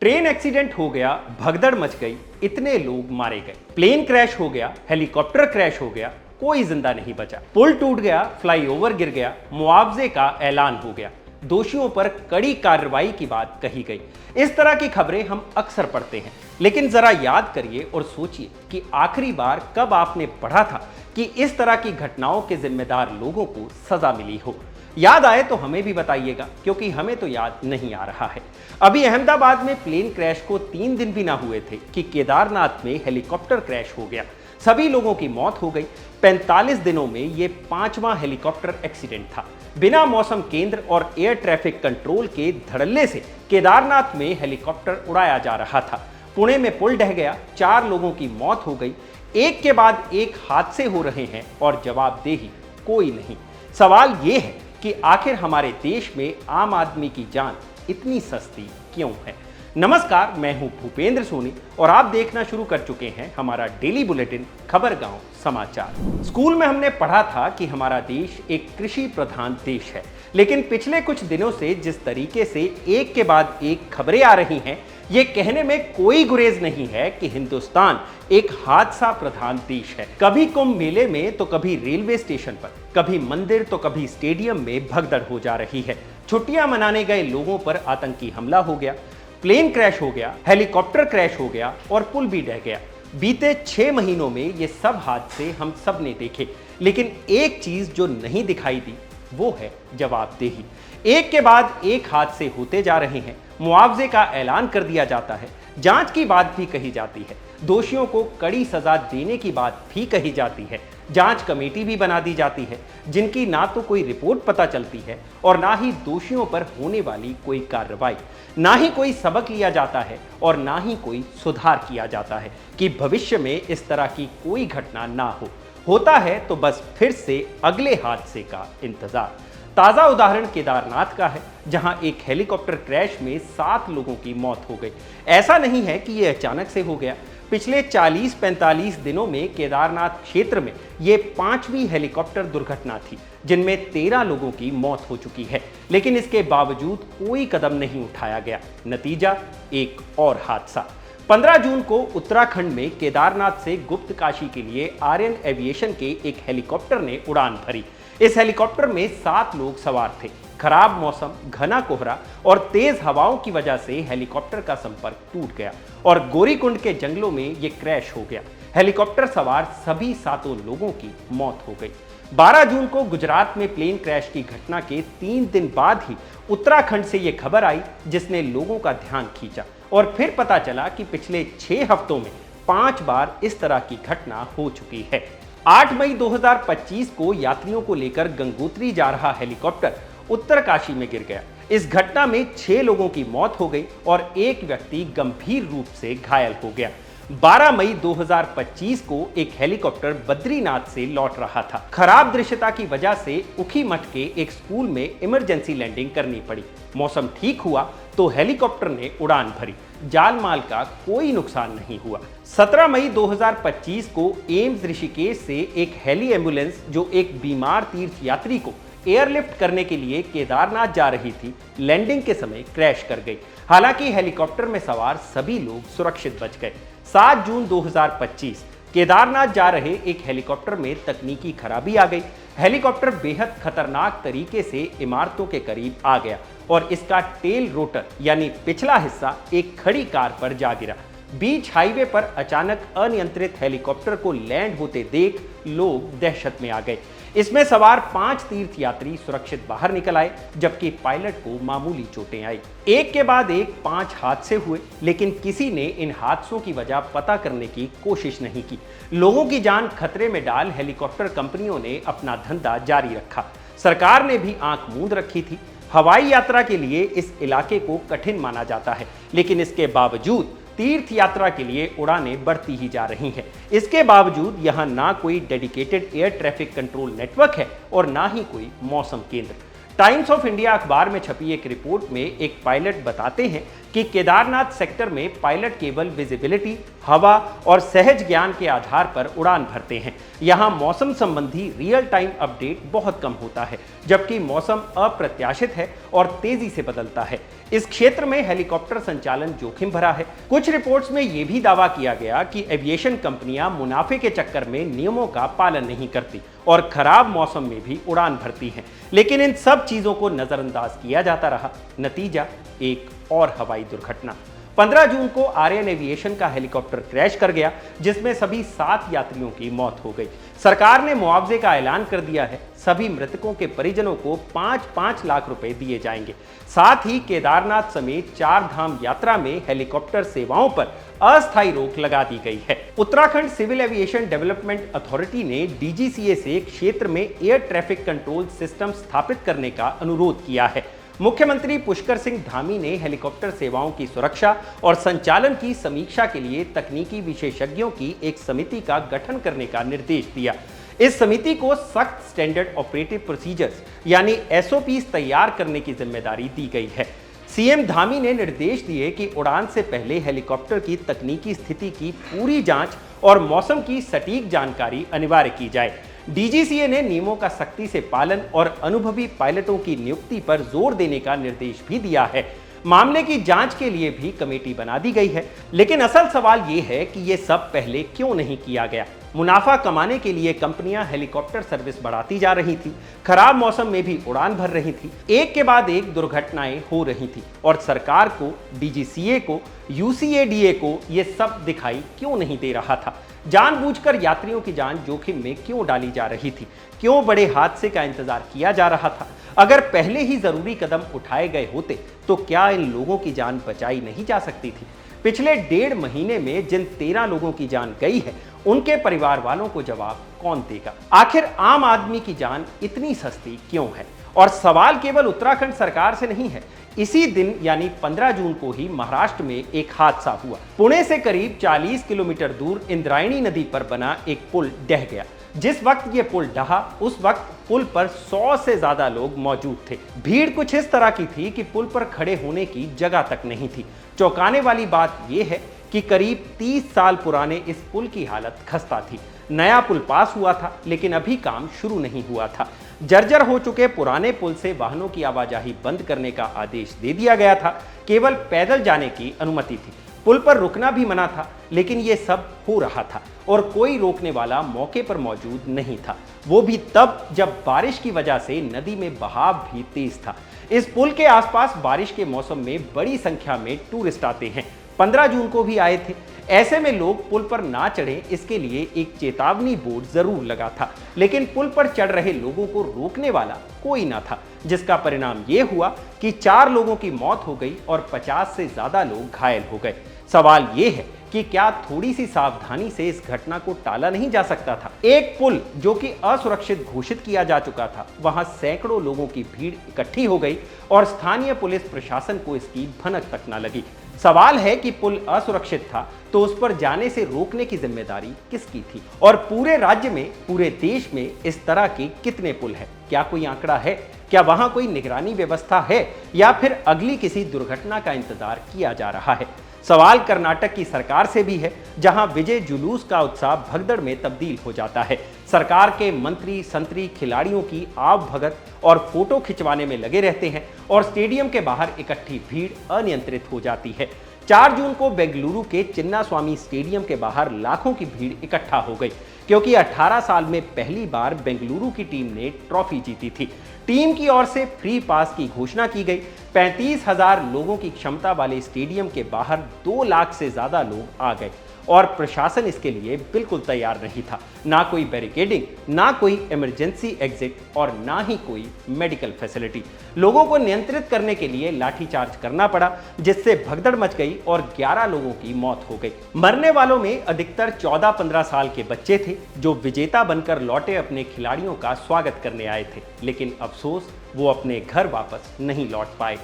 Train accident हो गया, भगदड़ मच गई, इतने लोग मारे गए। प्लेन क्रैश हो गया, हेलीकॉप्टर क्रैश हो गया, कोई जिंदा नहीं बचा। पुल टूट गया, फ्लाईओवर गिर गया, मुआवजे का ऐलान हो गया, दोषियों पर कड़ी कार्रवाई की बात कही गई। इस तरह की खबरें हम अक्सर पढ़ते हैं, लेकिन जरा याद करिए और सोचिए कि आखिरी बार कब आपने पढ़ा था कि इस तरह की घटनाओं के जिम्मेदार लोगों को सजा मिली हो। याद आए तो हमें भी बताइएगा, क्योंकि हमें तो याद नहीं आ रहा है। अभी अहमदाबाद में प्लेन क्रैश को 3 दिन भी ना हुए थे कि केदारनाथ में हेलीकॉप्टर क्रैश हो गया। सभी लोगों की मौत हो गई। 45 दिनों में ये 5वां हेलीकॉप्टर एक्सीडेंट था। बिना मौसम केंद्र और एयर ट्रैफिक कंट्रोल के धड़ल्ले से केदारनाथ में हेलीकॉप्टर उड़ाया जा रहा था। पुणे में पुल ढह गया, 4 लोगों की मौत हो गई। एक के बाद एक हादसे हो रहे हैं और जवाबदेही कोई नहीं। सवाल ये है कि आखिर हमारे देश में आम आदमी की जान इतनी सस्ती क्यों है। नमस्कार, मैं हूं भूपेंद्र सोनी और आप देखना शुरू कर चुके हैं हमारा डेली बुलेटिन खबर गांव समाचार। स्कूल में हमने पढ़ा था कि हमारा देश एक कृषि प्रधान देश है, लेकिन पिछले कुछ दिनों से जिस तरीके से एक के बाद एक खबरें आ रही हैं, ये कहने में कोई गुरेज नहीं है कि हिंदुस्तान एक हादसा प्रधान देश है। कभी कुंभ मेले में तो कभी रेलवे स्टेशन पर, कभी मंदिर तो कभी स्टेडियम में भगदड़ हो जा रही है। छुट्टियां मनाने गए लोगों पर आतंकी हमला हो गया, प्लेन क्रैश हो गया, हेलीकॉप्टर क्रैश हो गया और पुल भी ढह गया। बीते 6 महीनों में ये सब हादसे हम सब ने देखे, लेकिन एक चीज जो नहीं दिखाई दी वो है जवाबदेही। एक के बाद एक हादसे होते जा रहे हैं, मुआवजे का ऐलान कर दिया जाता है, जांच की बात भी कही जाती है, दोषियों को कड़ी सजा देने की बात भी कही जाती है, जांच कमेटी भी बना दी जाती है, जिनकी ना तो कोई रिपोर्ट पता चलती है और ना ही दोषियों पर होने वाली कोई कार्रवाई, ना ही कोई सबक लिया जाता है और ना ही कोई सुधार किया जाता है कि भविष्य में इस तरह की कोई घटना ना हो। होता है तो बस फिर से अगले हादसे का इंतजार। ताजा उदाहरण केदारनाथ का है, जहां एक हेलीकॉप्टर क्रैश में 7 लोगों की मौत हो गई। ऐसा नहीं है कि यह अचानक से हो गया। पिछले 40-45 दिनों में केदारनाथ क्षेत्र में यह 5वीं हेलीकॉप्टर दुर्घटना थी, जिनमें 13 लोगों की मौत हो चुकी है, लेकिन इसके बावजूद कोई कदम नहीं उठाया गया। नतीजा एक और हादसा। 15 जून को उत्तराखंड में केदारनाथ से गुप्त काशी के लिए आर्यन एविएशन के एक हेलीकॉप्टर ने उड़ान भरी। इस हेलीकॉप्टर में 7 लोग सवार थे। खराब मौसम, घना कोहरा और तेज हवाओं की वजह से हेलीकॉप्टर का संपर्क टूट गया और गौरीकुंड के जंगलों में यह क्रैश हो गया। हेलीकॉप्टर सवार सभी 7 लोगों की मौत हो गई। 12 जून को गुजरात में प्लेन क्रैश की घटना के 3 दिन बाद ही उत्तराखंड से यह खबर आई, जिसने लोगों का ध्यान खींचा और फिर पता चला कि पिछले 6 हफ्तों में 5 बार इस तरह की घटना हो चुकी है। 8 मई 2025 को यात्रियों को लेकर गंगोत्री जा रहा हेलीकॉप्टर उत्तरकाशी में गिर गया। इस घटना में 6 लोगों की मौत हो गई और एक व्यक्ति गंभीर रूप से घायल हो गया। 12 मई 2025 को एक हेलीकॉप्टर बद्रीनाथ से लौट रहा था। खराब दृश्यता की वजह से उखीमठ के एक स्कूल में इमरजेंसी लैंडिंग करनी पड़ी। मौसम ठीक हुआ तो हेलीकॉप्टर ने उड़ान भरी। जान माल का कोई नुकसान नहीं हुआ। 17 मई 2025 को एम्स ऋषिकेश से एक हेली एम्बुलेंस जो एक बीमार तीर्थ यात्री को एयरलिफ्ट करने के लिए केदारनाथ जा रही थी, लैंडिंग के समय क्रैश कर गई। हालांकि हेलीकॉप्टर में सवार सभी लोग सुरक्षित बच गए। 7 जून 2025 केदारनाथ जा रहे एक हेलीकॉप्टर में तकनीकी खराबी आ गई। हेलीकॉप्टर बेहद खतरनाक तरीके से इमारतों के करीब आ गया और इसका टेल रोटर यानी पिछला हिस्सा एक खड़ी कार पर जा गिरा। बीच हाईवे पर अचानक अनियंत्रित हेलीकॉप्टर को लैंड होते देख लोग दहशत में आ गए। इसमें सवार 5 तीर्थ यात्री सुरक्षित बाहर निकल आए, जबकि पायलट को मामूली चोटें आई। एक के बाद एक 5 हादसे हुए, लेकिन किसी ने इन हादसों की वजह पता करने की कोशिश नहीं की। लोगों की जान खतरे में डाल हेलीकॉप्टर कंपनियों ने अपना धंधा जारी रखा। सरकार ने भी आंख मूंद रखी थी। हवाई यात्रा के लिए इस इलाके को कठिन माना जाता है, लेकिन इसके बावजूद तीर्थ यात्रा के लिए उड़ानें बढ़ती ही जा रही हैं। इसके बावजूद यहां ना कोई dedicated air traffic control network है और ना ही कोई मौसम केंद्र। टाइम्स ऑफ इंडिया अखबार में छपी एक रिपोर्ट में एक पायलट बताते हैं कि केदारनाथ सेक्टर में पायलट केवल विजिबिलिटी, हवा और सहज ज्ञान के आधार पर उड़ान भरते हैं। यहां मौसम संबंधी रियल टाइम अपडेट बहुत कम होता है, जबकि मौसम अप्रत्याशित है और तेजी से बदलता है। इस क्षेत्र में हेलीकॉप्टर संचालन जोखिम भरा है। कुछ रिपोर्ट्स में यह भी दावा किया गया कि एविएशन कंपनियां मुनाफे के चक्कर में नियमों का पालन नहीं करती और खराब मौसम में भी उड़ान भरती हैं। लेकिन इन सब चीजों को नजरअंदाज किया जाता रहा। नतीजा एक और हवाई दुर्घटना। 15 जून को आर्यन एविएशन का हेलीकॉप्टर क्रैश कर गया, जिसमें सभी 7 यात्रियों की मौत हो गई। सरकार ने मुआवजे का ऐलान कर दिया है। सभी मृतकों के परिजनों को 5-5 लाख रुपए दिए जाएंगे। साथ ही केदारनाथ समेत 4 धाम यात्रा में हेलीकॉप्टर सेवाओं पर अस्थायी रोक लगा दी गई है। Uttarakhand civil aviation development authority ने डीजीसीए से क्षेत्र में एयर ट्रैफिक कंट्रोल सिस्टम स्थापित करने का अनुरोध किया है। मुख्यमंत्री पुष्कर सिंह धामी ने हेलीकॉप्टर सेवाओं की सुरक्षा और संचालन की समीक्षा के लिए तकनीकी विशेषज्ञों की एक समिति का गठन करने का निर्देश दिया। इस समिति को सख्त स्टैंडर्ड ऑपरेटिव प्रोसीजर्स यानी एसओपीज तैयार करने की जिम्मेदारी दी गई है। सीएम धामी ने निर्देश दिए कि उड़ान से पहले हेलीकॉप्टर की तकनीकी स्थिति की पूरी जांच और मौसम की सटीक जानकारी अनिवार्य की जाए। डीजीसीए ने नियमों का सख्ती से पालन और अनुभवी पायलटों की नियुक्ति पर जोर देने का निर्देश भी दिया है। मामले की जांच के लिए भी कमेटी बना दी गई है। लेकिन असल सवाल ये है कि ये सब पहले क्यों नहीं किया गया। मुनाफा कमाने के लिए कंपनियां हेलीकॉप्टर सर्विस बढ़ाती जा रही थी, खराब मौसम में भी उड़ान भर रही थी, एक के बाद एक दुर्घटनाएं हो रही थी और सरकार को, डीजीसीए को, यूसीएडीए को ये सब दिखाई क्यों नहीं दे रहा था। जानबूझकर यात्रियों की जान जोखिम में क्यों डाली जा रही थी? क्यों बड़े हादसे का इंतजार किया जा रहा था? अगर पहले ही जरूरी कदम उठाए गए होते तो क्या इन लोगों की जान बचाई नहीं जा सकती थी? पिछले 1.5 महीने में जिन 13 लोगों की जान गई है, उनके परिवार वालों को जवाब कौन देगा? आखिर आम आदमी की जान इतनी सस्ती क्यों है? और सवाल केवल उत्तराखंड सरकार से नहीं है। इसी दिन यानी 15 जून को ही महाराष्ट्र में एक हादसा हुआ। पुणे से करीब 40 किलोमीटर दूर इंद्रायणी नदी पर बना एक पुल ढह गया। जिस वक्त ये पुल ढहा, उस वक्त पुल पर 100 से ज्यादा लोग मौजूद थे। भीड़ कुछ इस तरह की थी कि पुल पर खड़े होने की जगह तक नहीं थी। चौंकाने वाली बात यह है कि करीब 30 साल पुराने इस पुल की हालत खस्ता थी। नया पुल पास हुआ था, लेकिन अभी काम शुरू नहीं हुआ था। जर्जर हो चुके पुराने पुल से वाहनों की आवाजाही बंद करने का आदेश दे दिया गया था। केवल पैदल जाने की अनुमति थी। पुल पर रुकना भी मना था। लेकिन यह सब हो रहा था और कोई रोकने वाला मौके पर मौजूद नहीं था। वो भी तब जब बारिश की वजह से नदी में बहाव भी तेज था। इस पुल के आसपास बारिश के मौसम में बड़ी संख्या में टूरिस्ट आते हैं। 15 जून को भी आए थे। ऐसे में लोग पुल पर ना चढ़े, इसके लिए एक चेतावनी बोर्ड जरूर लगा था, लेकिन पुल पर चढ़ रहे लोगों को रोकने वाला कोई ना था, जिसका परिणाम यह हुआ कि 4 लोगों की मौत हो गई और 50 से ज्यादा लोग घायल हो गए। सवाल यह है कि क्या थोड़ी सी सावधानी से इस घटना को टाला नहीं जा सकता था? एक पुल जो कि असुरक्षित घोषित किया जा चुका था, वहां सैकड़ों लोगों की भीड़ इकट्ठी हो गई और स्थानीय पुलिस प्रशासन को इसकी भनक तक न लगी। सवाल है कि पुल असुरक्षित था तो उस पर जाने से रोकने की जिम्मेदारी किसकी थी? और पूरे राज्य में, पूरे देश में इस तरह के कितने पुल हैं? क्या कोई आंकड़ा है? क्या वहां कोई निगरानी व्यवस्था है या फिर अगली किसी दुर्घटना का इंतजार किया जा रहा है? सवाल कर्नाटक की सरकार से भी है, जहां विजय जुलूस का उत्साह भगदड़ में तब्दील हो जाता है। सरकार के मंत्री संतरी खिलाड़ियों की आव भगत और फोटो खिंचवाने में लगे रहते हैं और स्टेडियम के बाहर इकट्ठी भीड़ अनियंत्रित हो जाती है। 4 जून को बेंगलुरु के चिन्नास्वामी स्टेडियम के बाहर लाखों की भीड़ इकट्ठा हो गई, क्योंकि 18 साल में पहली बार बेंगलुरु की टीम ने ट्रॉफी जीती थी। टीम की ओर से फ्री पास की घोषणा की गई। 35,000 लोगों की क्षमता वाले स्टेडियम के बाहर 2 लाख से ज्यादा लोग आ गए और प्रशासन इसके लिए बिल्कुल तैयार नहीं था। ना कोई बैरिकेडिंग, ना कोई इमरजेंसी एग्जिट और ना ही कोई मेडिकल फैसिलिटी। लोगों को नियंत्रित करने के लिए लाठीचार्ज करना पड़ा, जिससे भगदड़ मच गई और 11 लोगों की मौत हो गई। मरने वालों में अधिकतर 14-15 साल के बच्चे थे, जो विजेता बनकर लौटे अपने खिलाड़ियों का स्वागत करने आए थे। लेकिन अफसोस, वो अपने घर वापस नहीं लौट पाए।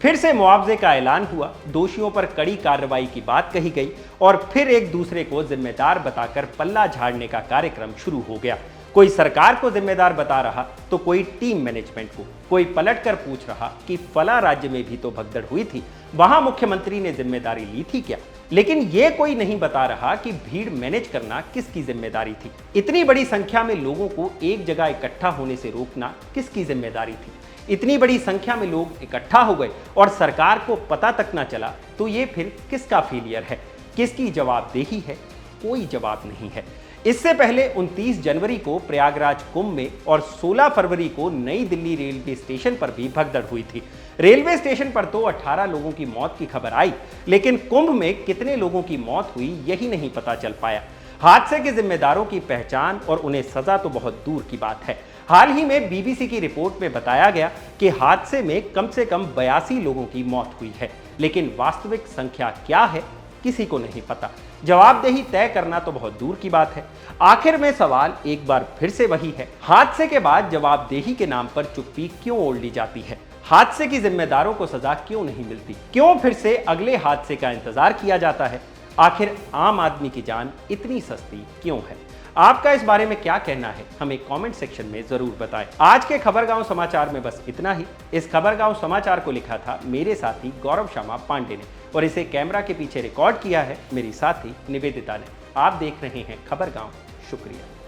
फिर से मुआवजे का ऐलान हुआ, दोषियों पर कड़ी कार्रवाई की बात कही गई और फिर एक दूसरे को जिम्मेदार बताकर पल्ला झाड़ने का कार्यक्रम शुरू हो गया। कोई सरकार को जिम्मेदार बता रहा तो कोई टीम मैनेजमेंट को, कोई पलटकर पूछ रहा कि फला राज्य में भी तो भगदड़ हुई थी, वहां मुख्यमंत्री ने जिम्मेदारी ली थी क्या? लेकिन ये कोई नहीं बता रहा कि भीड़ मैनेज करना किसकी जिम्मेदारी थी। इतनी बड़ी संख्या में लोगों को एक जगह इकट्ठा होने से रोकना किसकी जिम्मेदारी थी? इतनी बड़ी संख्या में लोग इकट्ठा हो गए और सरकार को पता तक ना चला, तो ये फिर किसका फेलियर है? किसकी जवाबदेही है? कोई जवाब नहीं है। इससे पहले 29 जनवरी को प्रयागराज कुंभ में और 16 फरवरी को नई दिल्ली रेलवे स्टेशन पर भी भगदड़ हुई थी। रेलवे स्टेशन पर तो 18 लोगों की मौत की खबर आई, लेकिन कुंभ में कितने लोगों की मौत हुई यही नहीं पता चल पाया। हादसे के जिम्मेदारों की पहचान और उन्हें सजा तो बहुत दूर की बात है। हाल ही में बीबीसी की रिपोर्ट में बताया गया कि हादसे में कम से कम 82 लोगों की मौत हुई है, लेकिन वास्तविक संख्या क्या है किसी को नहीं पता। जवाबदेही तय करना तो बहुत दूर की बात है। आखिर में सवाल एक बार फिर से वही है, हादसे के बाद जवाबदेही के नाम पर चुप्पी क्यों ओढ़ ली जाती है? हादसे की जिम्मेदारों को सजा क्यों नहीं मिलती? क्यों फिर से अगले हादसे का इंतजार किया जाता है? आखिर आम आदमी की जान इतनी सस्ती क्यों है? आपका इस बारे में क्या कहना है, हमें कमेंट सेक्शन में जरूर बताएं। आज के खबरगांव समाचार में बस इतना ही। इस खबरगांव समाचार को लिखा था मेरे साथी गौरव शर्मा पांडे ने और इसे कैमरा के पीछे रिकॉर्ड किया है मेरी साथी निवेदिता ने। आप देख रहे हैं खबरगांव। शुक्रिया।